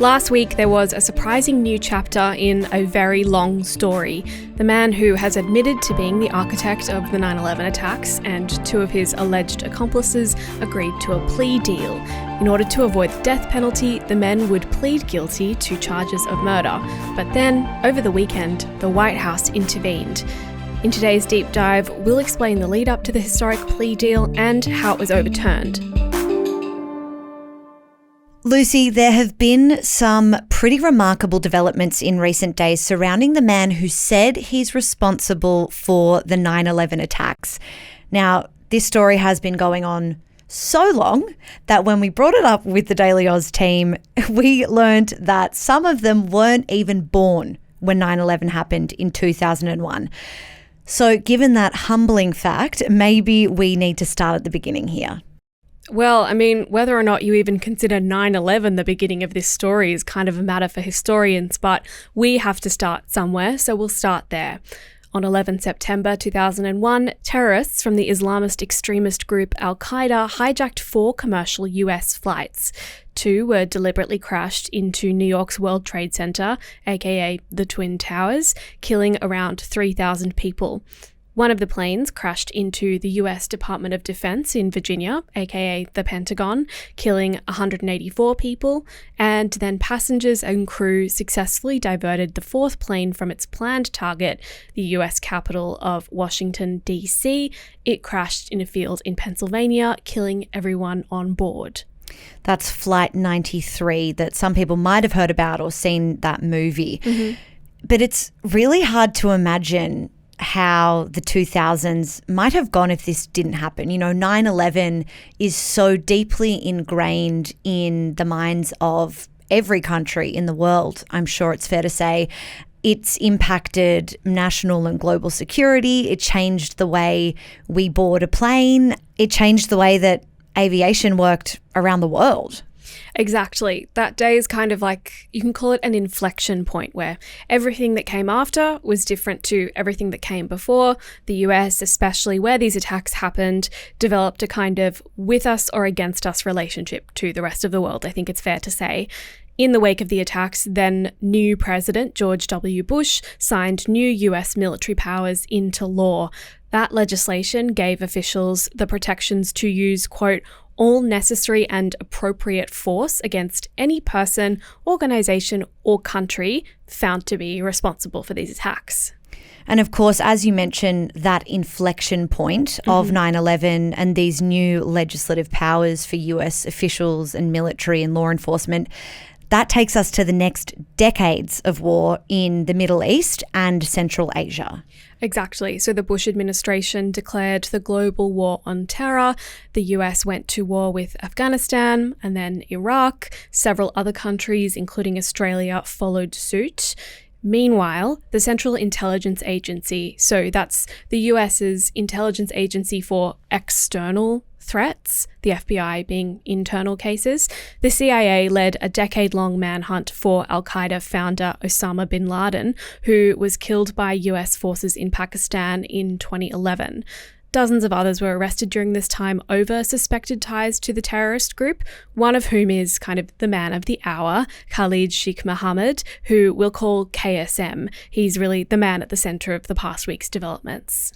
Last week, there was a surprising new chapter in a very long story. The man who has admitted to being the architect of the 9/11 attacks and two of his alleged accomplices agreed to a plea deal. In order to avoid the death penalty, the men would plead guilty to charges of murder. But then, over the weekend, the White House intervened. In today's deep dive, we'll explain the lead up to the historic plea deal and how it was overturned. Lucy, there have been some pretty remarkable developments in recent days surrounding the man who said he's responsible for the 9/11 attacks. Now, this story has been going on so long that when we brought it up with the Daily Aus team, we learned that some of them weren't even born when 9/11 happened in 2001. So given that humbling fact, maybe we need to start at the beginning here. Well, I mean, whether or not you even consider 9/11 the beginning of this story is kind of a matter for historians, but we have to start somewhere, so we'll start there. On 11 September 2001, terrorists from the Islamist extremist group Al-Qaeda hijacked 4 commercial US flights. 2 were deliberately crashed into New York's World Trade Center, aka the Twin Towers, killing around 3,000 people. One of the planes crashed into the US Department of Defense in Virginia, aka the Pentagon, killing 184 people, and then passengers and crew successfully diverted the 4th plane from its planned target, the US capital of Washington, D.C. It crashed in a field in Pennsylvania, killing everyone on board. That's Flight 93 that some people might have heard about or seen that movie. Mm-hmm. But it's really hard to imagine how the 2000s might have gone if this didn't happen. You know, 9/11 is so deeply ingrained in the minds of every country in the world, I'm sure it's fair to say. It's impacted national and global security. It changed the way we board a plane. It changed the way that aviation worked around the world. Exactly. That day is kind of like, you can call it an inflection point where everything that came after was different to everything that came before. The US, especially where these attacks happened, developed a kind of with us or against us relationship to the rest of the world, I think it's fair to say. In the wake of the attacks, then new President George W. Bush signed new US military powers into law. That legislation gave officials the protections to use, quote, all necessary and appropriate force against any person, organisation or country found to be responsible for these attacks. And of course, as you mentioned, that inflection point of 9/11 and these new legislative powers for US officials and military and law enforcement, that takes us to the next decades of war in the Middle East and Central Asia. Exactly. So the Bush administration declared the global war on terror. The US went to war with Afghanistan and then Iraq. Several other countries, including Australia, followed suit. Meanwhile, the Central Intelligence Agency, so that's the US's intelligence agency for external threats, the FBI being internal cases, the CIA led a decade-long manhunt for Al-Qaeda founder Osama bin Laden, who was killed by US forces in Pakistan in 2011. Dozens of others were arrested during this time over suspected ties to the terrorist group, one of whom is kind of the man of the hour, Khalid Sheikh Mohammed, who we'll call KSM. He's really the man at the centre of the past week's developments.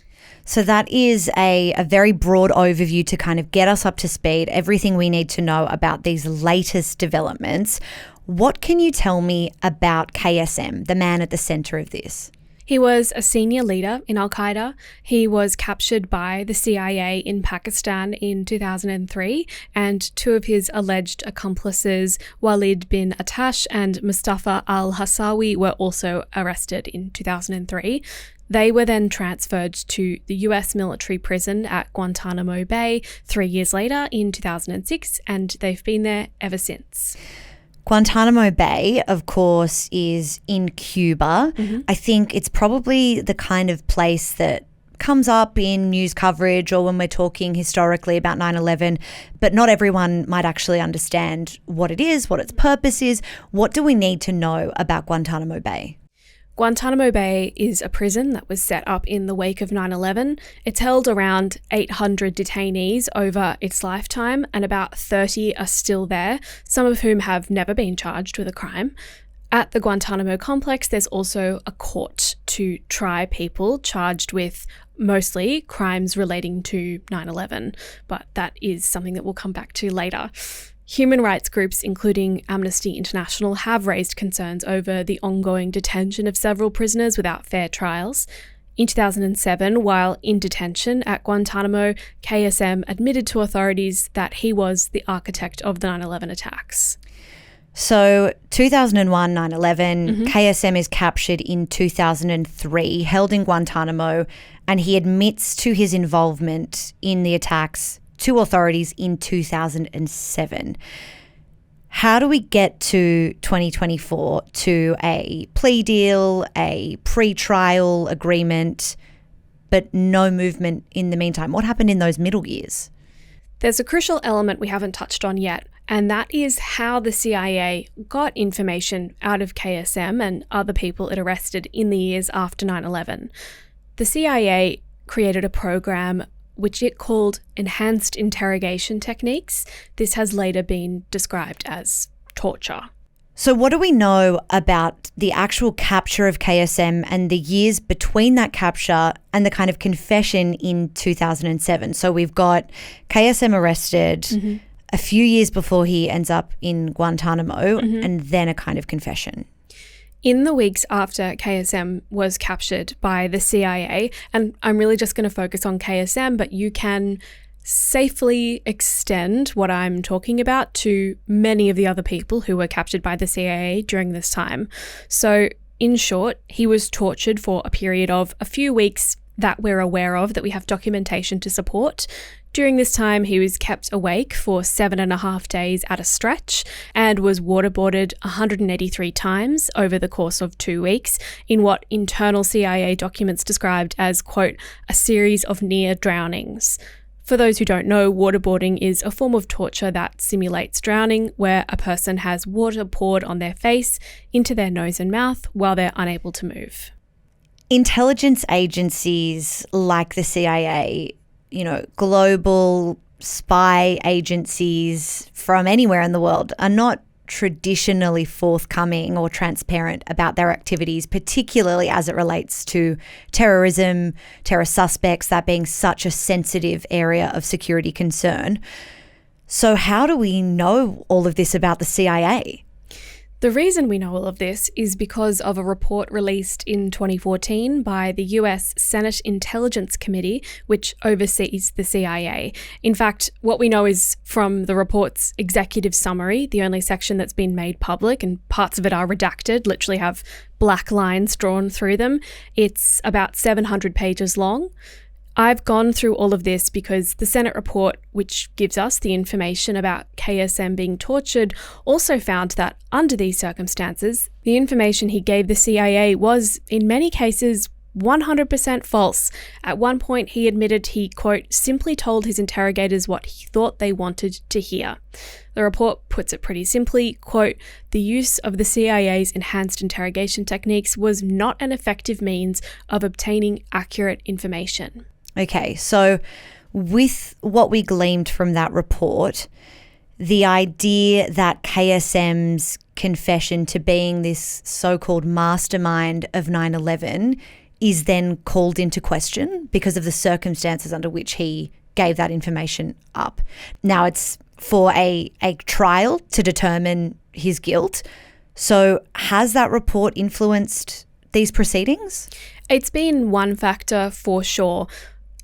So that is a very broad overview to kind of get us up to speed, everything we need to know about these latest developments. What can you tell me about KSM, the man at the centre of this? He was a senior leader in Al-Qaeda. He was captured by the CIA in Pakistan in 2003, and 2 of his alleged accomplices, Walid bin Attash and Mustafa al-Hassawi, were also arrested in 2003. They were then transferred to the US military prison at Guantanamo Bay 3 years later in 2006, and they've been there ever since. Guantanamo Bay, of course, is in Cuba. Mm-hmm. I think it's probably the kind of place that comes up in news coverage or when we're talking historically about 9/11, but not everyone might actually understand what it is, what its purpose is. What do we need to know about Guantanamo Bay? Guantanamo Bay is a prison that was set up in the wake of 9/11. It's held around 800 detainees over its lifetime, and about 30 are still there, some of whom have never been charged with a crime. At the Guantanamo complex, there's also a court to try people charged with mostly crimes relating to 9/11, but that is something that we'll come back to later. Human rights groups, including Amnesty International, have raised concerns over the ongoing detention of several prisoners without fair trials. In 2007, while in detention at Guantanamo, KSM admitted to authorities that he was the architect of the 9/11 attacks. So 2001, 9/11, KSM is captured in 2003, held in Guantanamo, and he admits to his involvement in the attacks to authorities in 2007. How do we get to 2024 to a plea deal, a pre-trial agreement, but no movement in the meantime? What happened in those middle years? There's a crucial element we haven't touched on yet, and that is how the CIA got information out of KSM and other people it arrested in the years after 9/11. The CIA created a program which it called enhanced interrogation techniques. This has later been described as torture. So what do we know about the actual capture of KSM and the years between that capture and the kind of confession in 2007? So we've got KSM arrested a few years before he ends up in Guantanamo and then a kind of confession. In the weeks after KSM was captured by the CIA, and I'm really just going to focus on KSM, but you can safely extend what I'm talking about to many of the other people who were captured by the CIA during this time. So, in short, he was tortured for a period of a few weeks that we're aware of, that we have documentation to support. During this time, he was kept awake for 7.5 days at a stretch and was waterboarded 183 times over the course of 2 weeks in what internal CIA documents described as, quote, a series of near drownings. For those who don't know, waterboarding is a form of torture that simulates drowning, where a person has water poured on their face, into their nose and mouth while they're unable to move. Intelligence agencies like the CIA, global spy agencies from anywhere in the world are not traditionally forthcoming or transparent about their activities, particularly as it relates to terrorism, terror suspects, that being such a sensitive area of security concern. So how do we know all of this about the CIA? The reason we know all of this is because of a report released in 2014 by the US Senate Intelligence Committee, which oversees the CIA. In fact, what we know is from the report's executive summary, the only section that's been made public, and parts of it are redacted, literally have black lines drawn through them. It's about 700 pages long. I've gone through all of this because the Senate report, which gives us the information about KSM being tortured, also found that under these circumstances, the information he gave the CIA was, in many cases, 100% false. At one point, he admitted he, quote, simply told his interrogators what he thought they wanted to hear. The report puts it pretty simply, quote, the use of the CIA's enhanced interrogation techniques was not an effective means of obtaining accurate information. Okay, so with what we gleaned from that report, the idea that KSM's confession to being this so-called mastermind of 9/11 is then called into question because of the circumstances under which he gave that information up. Now it's for a trial to determine his guilt. So has that report influenced these proceedings? It's been one factor for sure.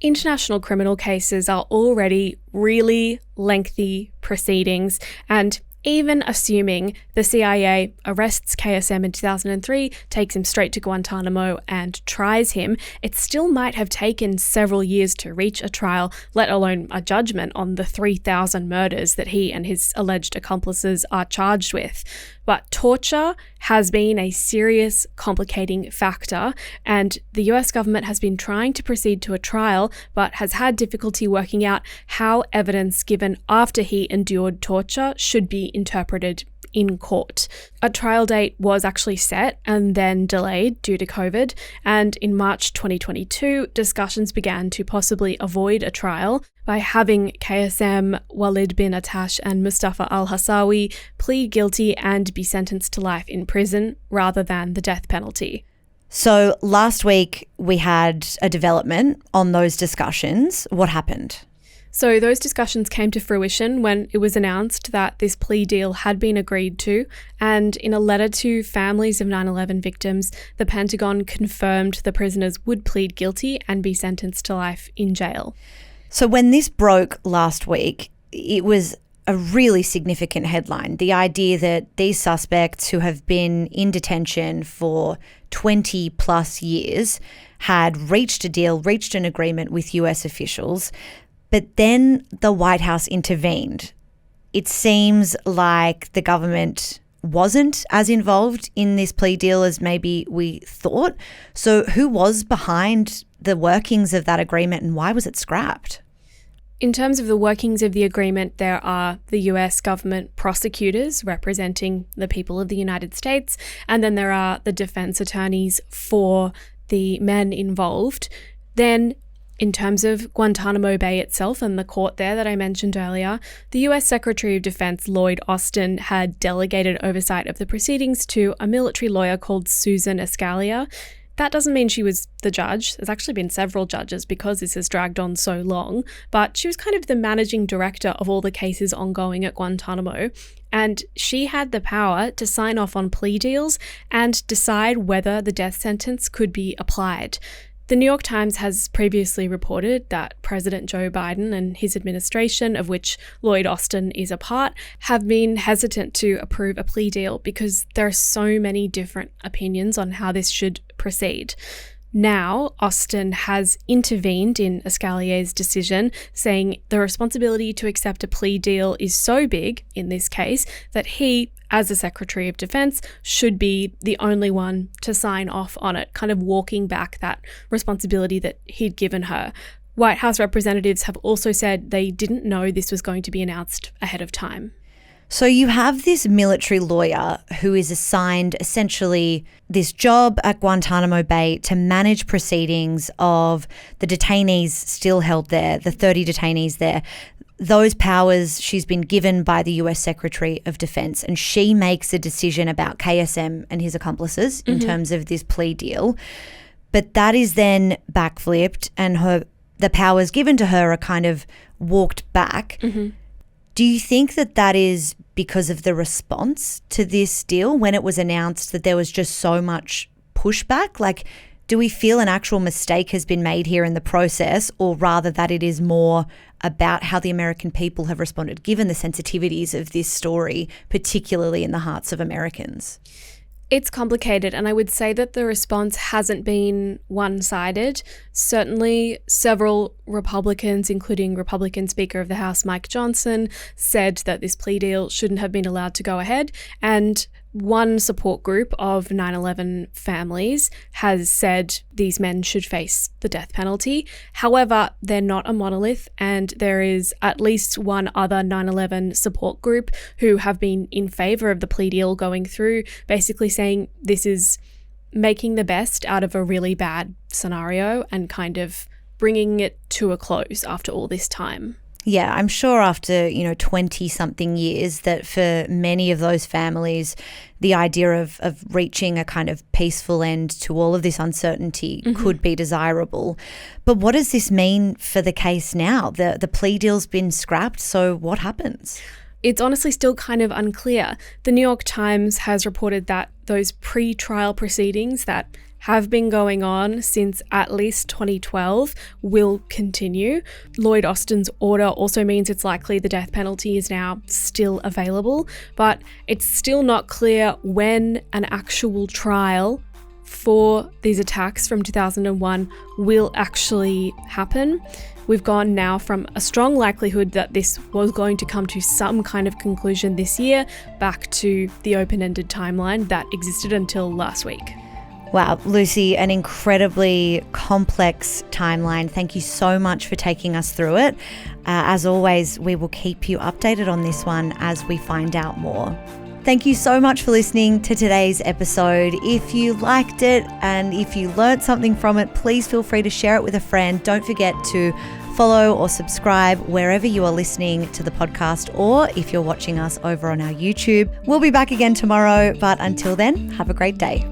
International criminal cases are already really lengthy proceedings, and even assuming the CIA arrests KSM in 2003, takes him straight to Guantanamo and tries him, it still might have taken several years to reach a trial, let alone a judgment on the 3,000 murders that he and his alleged accomplices are charged with. But torture has been a serious complicating factor, and the US government has been trying to proceed to a trial, but has had difficulty working out how evidence given after he endured torture should be interpreted in court. A trial date was actually set and then delayed due to COVID, and in March 2022, discussions began to possibly avoid a trial by having KSM, Walid bin Attash and Mustafa al-Hassawi plead guilty and be sentenced to life in prison rather than the death penalty. So last week we had a development on those discussions. What happened? So those discussions came to fruition when it was announced that this plea deal had been agreed to, and in a letter to families of 9/11 victims, the Pentagon confirmed the prisoners would plead guilty and be sentenced to life in jail. So when this broke last week, it was a really significant headline. The idea that these suspects who have been in detention for 20 plus years had reached a deal, reached an agreement with US officials, but then the White House intervened. It seems like the government wasn't as involved in this plea deal as maybe we thought. So who was behind the workings of that agreement and why was it scrapped? In terms of the workings of the agreement, there are the US government prosecutors representing the people of the United States, and then there are the defense attorneys for the men involved. Then, in terms of Guantanamo Bay itself and the court there that I mentioned earlier, the US Secretary of Defense Lloyd Austin had delegated oversight of the proceedings to a military lawyer called Susan Escalia. That doesn't mean she was the judge. There's actually been several judges because this has dragged on so long, but she was kind of the managing director of all the cases ongoing at Guantanamo, and she had the power to sign off on plea deals and decide whether the death sentence could be applied. The New York Times has previously reported that President Joe Biden and his administration, of which Lloyd Austin is a part, have been hesitant to approve a plea deal because there are so many different opinions on how this should proceed. Now, Austin has intervened in Escalia's decision, saying the responsibility to accept a plea deal is so big in this case that he, as the Secretary of Defense, should be the only one to sign off on it, kind of walking back that responsibility that he'd given her. White House representatives have also said they didn't know this was going to be announced ahead of time. So you have this military lawyer who is assigned essentially this job at Guantanamo Bay to manage proceedings of the detainees still held there, the 30 detainees there. Those powers she's been given by the US Secretary of Defense, and she makes a decision about KSM and his accomplices in terms of this plea deal. But that is then backflipped and the powers given to her are kind of walked back. Do you think that that is because of the response to this deal when it was announced that there was just so much pushback? Like, do we feel an actual mistake has been made here in the process, or rather that it is more about how the American people have responded, given the sensitivities of this story, particularly in the hearts of Americans? It's complicated, and I would say that the response hasn't been one-sided. Certainly, several Republicans, including Republican Speaker of the House Mike Johnson, said that this plea deal shouldn't have been allowed to go ahead, and one support group of 9/11 families has said these men should face the death penalty. However, they're not a monolith, and there is at least one other 9/11 support group who have been in favor of the plea deal going through, basically saying this is making the best out of a really bad scenario and kind of bringing it to a close after all this time. Yeah, I'm sure after, 20-something years that for many of those families, the idea of reaching a kind of peaceful end to all of this uncertainty could be desirable. But what does this mean for the case now? The plea deal's been scrapped, so what happens? It's honestly still kind of unclear. The New York Times has reported that those pre-trial proceedings that have been going on since at least 2012 will continue. Lloyd Austin's order also means it's likely the death penalty is now still available, but it's still not clear when an actual trial for these attacks from 2001 will actually happen. We've gone now from a strong likelihood that this was going to come to some kind of conclusion this year back to the open-ended timeline that existed until last week. Wow, Lucy, an incredibly complex timeline. Thank you so much for taking us through it. As always, we will keep you updated on this one as we find out more. Thank you so much for listening to today's episode. If you liked it and if you learned something from it, please feel free to share it with a friend. Don't forget to follow or subscribe wherever you are listening to the podcast, or if you're watching us over on our YouTube. We'll be back again tomorrow, but until then, have a great day.